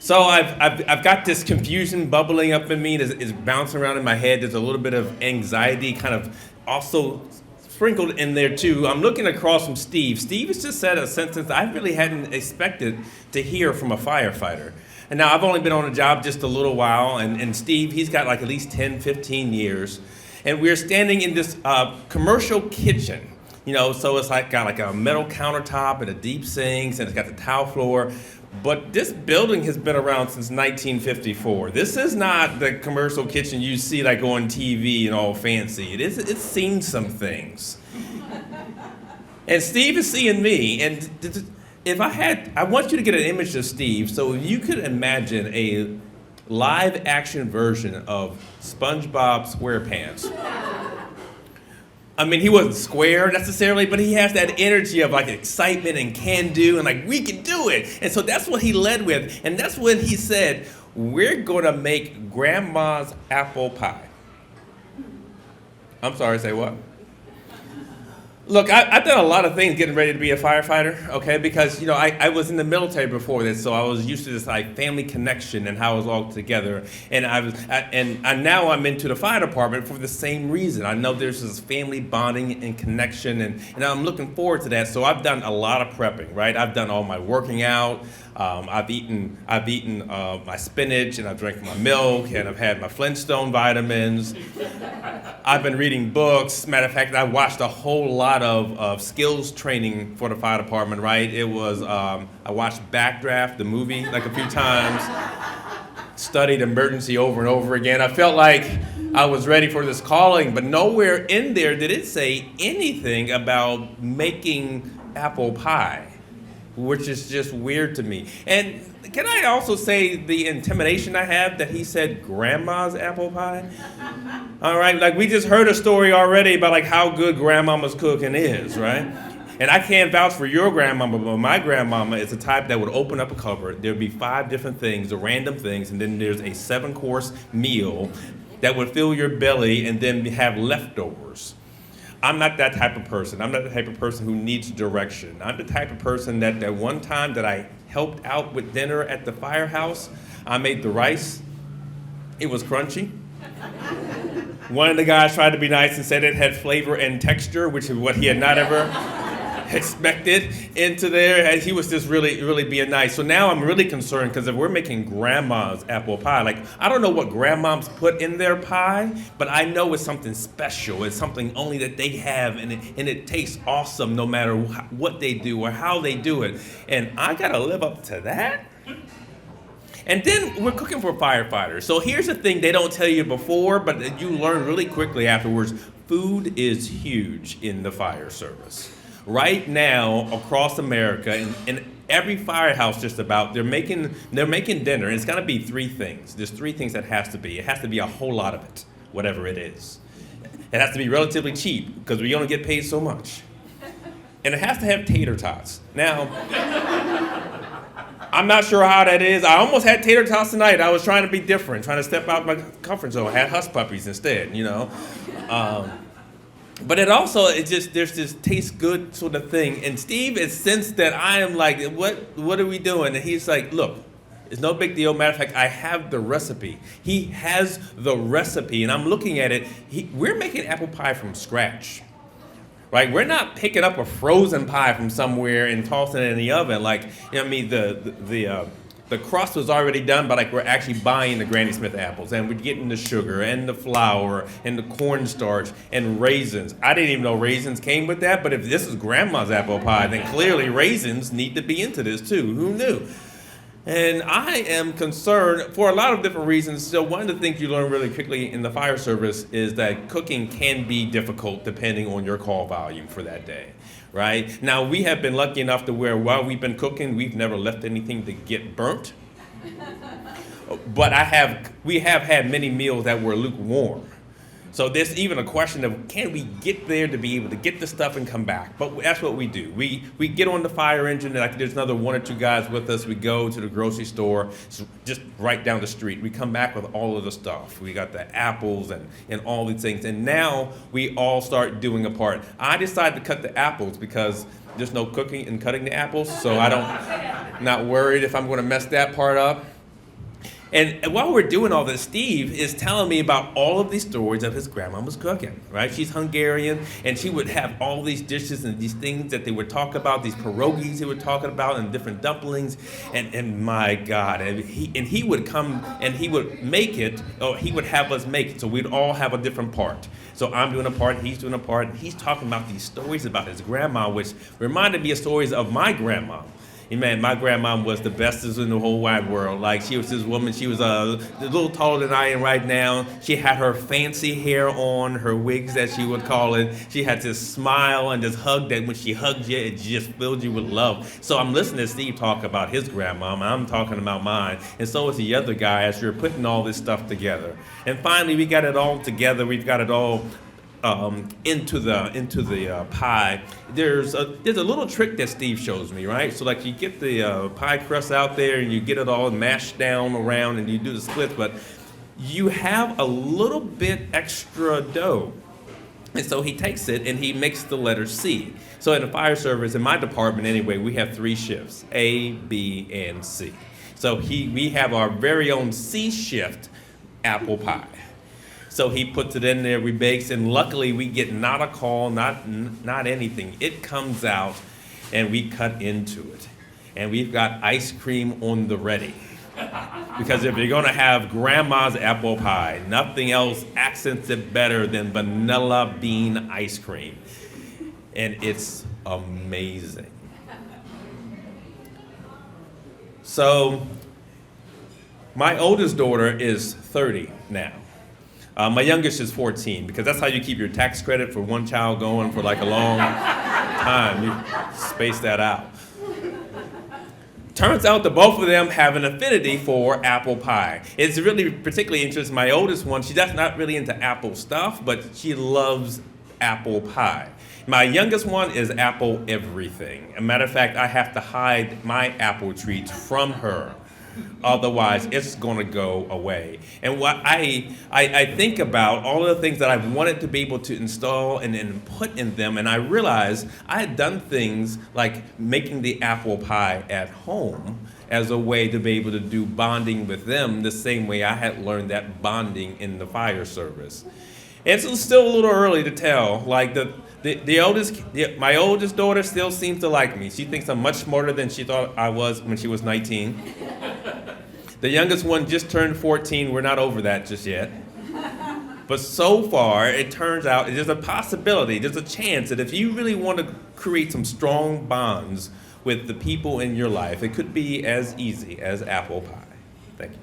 So I've got this confusion bubbling up in me. It's bouncing around in my head. There's a little bit of anxiety kind of also sprinkled in there too. I'm looking across from Steve. Steve has just said a sentence I really hadn't expected to hear from a firefighter. And now I've only been on the job just a little while, and Steve, he's got like at least 10, 15 years. And we're standing in this commercial kitchen. So it's got like a metal countertop and a deep sinks, and it's got the tile floor. But this building has been around since 1954. This is not the commercial kitchen you see like on TV and all fancy. It's seen some things. And Steve is seeing me. And I want you to get an image of Steve. So if you could imagine a live action version of SpongeBob SquarePants. I mean, he wasn't square necessarily, but he has that energy of like excitement and can do and like, we can do it. And so that's what he led with. And that's when he said, we're going to make grandma's apple pie. I'm sorry, say what? Look, I've done a lot of things getting ready to be a firefighter, okay? Because, I was in the military before this, so I was used to this like family connection and how it was all together. And now I'm into the fire department for the same reason. I know there's this family bonding and connection, and I'm looking forward to that. So I've done a lot of prepping, right? I've done all my working out. I've eaten my spinach, and I've drank my milk, and I've had my Flintstone vitamins. I've been reading books. Matter of fact, I watched a whole lot of skills training for the fire department, right? It was, I watched Backdraft, the movie, like a few times, studied emergency over and over again. I felt like I was ready for this calling, but nowhere in there did it say anything about making apple pie, which is just weird to me. And can I also say the intimidation I have that he said grandma's apple pie? All right, like we just heard a story already about like how good grandmama's cooking is, right? And I can't vouch for your grandmama, but my grandmama is the type that would open up a cupboard. There'd be 5 different things, the random things, and then there's a 7-course meal that would fill your belly and then have leftovers. I'm not that type of person. I'm not the type of person who needs direction. I'm the type of person that one time that I helped out with dinner at the firehouse, I made the rice. It was crunchy. One of the guys tried to be nice and said it had flavor and texture, which is what he had not ever expected into there. And he was just really, really being nice. So now I'm really concerned because if we're making grandma's apple pie, like I don't know what grandmoms put in their pie, but I know it's something special. It's something only that they have, and it tastes awesome no matter what they do or how they do it. And I gotta live up to that? And then we're cooking for firefighters. So here's the thing they don't tell you before, but you learn really quickly afterwards. Food is huge in the fire service. Right now, across America, in every firehouse just about, they're making dinner, and it's got to be 3 things. There's 3 things that has to be. It has to be a whole lot of it, whatever it is. It has to be relatively cheap, because we only get paid so much. And it has to have tater tots. Now, I'm not sure how that is. I almost had tater tots tonight. I was trying to be different, trying to step out my comfort zone. I had hush puppies instead, But there's this taste good sort of thing. And Steve has sensed that I am like, what are we doing? And he's like, look, it's no big deal. Matter of fact, I have the recipe. He has the recipe, and I'm looking at it. We're making apple pie from scratch, right? We're not picking up a frozen pie from somewhere and tossing it in the oven. Like, the crust was already done, but like we're actually buying the Granny Smith apples, and we're getting the sugar and the flour and the cornstarch and raisins. I didn't even know raisins came with that, but if this is grandma's apple pie, then clearly raisins need to be into this too. Who knew? And I am concerned for a lot of different reasons. So one of the things you learn really quickly in the fire service is that cooking can be difficult depending on your call volume for that day, right? Now, we have been lucky enough to where while we've been cooking, we've never left anything to get burnt. But we have had many meals that were lukewarm. So there's even a question of, can we get there to be able to get the stuff and come back? But that's what we do. We get on the fire engine, like there's another 1 or 2 guys with us. We go to the grocery store, just right down the street. We come back with all of the stuff. We got the apples and all these things. And now we all start doing a part. I decided to cut the apples because there's no cooking and cutting the apples, so not worried if I'm going to mess that part up. And while we're doing all this, Steve is telling me about all of these stories of his grandmama's cooking, right? She's Hungarian, and she would have all these dishes and these things that they would talk about, these pierogies he would talk about, and different dumplings. And my God, and he would come and he would make it, or he would have us make it, so we'd all have a different part. So I'm doing a part, he's doing a part, and he's talking about these stories about his grandma, which reminded me of stories of my grandma. And man, my grandma was the bestest in the whole wide world. Like, she was this woman, she was a little taller than I am right now. She had her fancy hair on, her wigs, as she would call it. She had this smile and this hug that when she hugged you, it just filled you with love. So I'm listening to Steve talk about his grandma, and I'm talking about mine. And so is the other guy as we're putting all this stuff together. And finally, we got it all together. We've got it all into the pie. There's a little trick that Steve shows me, right? So like you get the pie crust out there and you get it all mashed down around and you do the splits, but you have a little bit extra dough. And so he takes it and he makes the letter C. So in the fire service, in my department anyway, we have 3 shifts, A, B, and C. So we have our very own C shift apple pie. So he puts it in there, we bakes, and luckily we get not a call, not anything. It comes out, and we cut into it. And we've got ice cream on the ready. Because if you're going to have grandma's apple pie, nothing else accents it better than vanilla bean ice cream. And it's amazing. So my oldest daughter is 30 now. My youngest is 14, because that's how you keep your tax credit for one child going for like a long time. You space that out. Turns out that both of them have an affinity for apple pie. It's really particularly interesting. My oldest one, she's not really into apple stuff, but she loves apple pie. My youngest one is apple everything. As a matter of fact, I have to hide my apple treats from her. Otherwise, it's going to go away. And what I think about all of the things that I wanted to be able to install and put in them, and I realized I had done things like making the apple pie at home as a way to be able to do bonding with them the same way I had learned that bonding in the fire service. And it's still a little early to tell. Like my oldest daughter still seems to like me. She thinks I'm much smarter than she thought I was when she was 19. The youngest one just turned 14. We're not over that just yet. But so far, it turns out there's a possibility, there's a chance that if you really want to create some strong bonds with the people in your life, it could be as easy as apple pie. Thank you.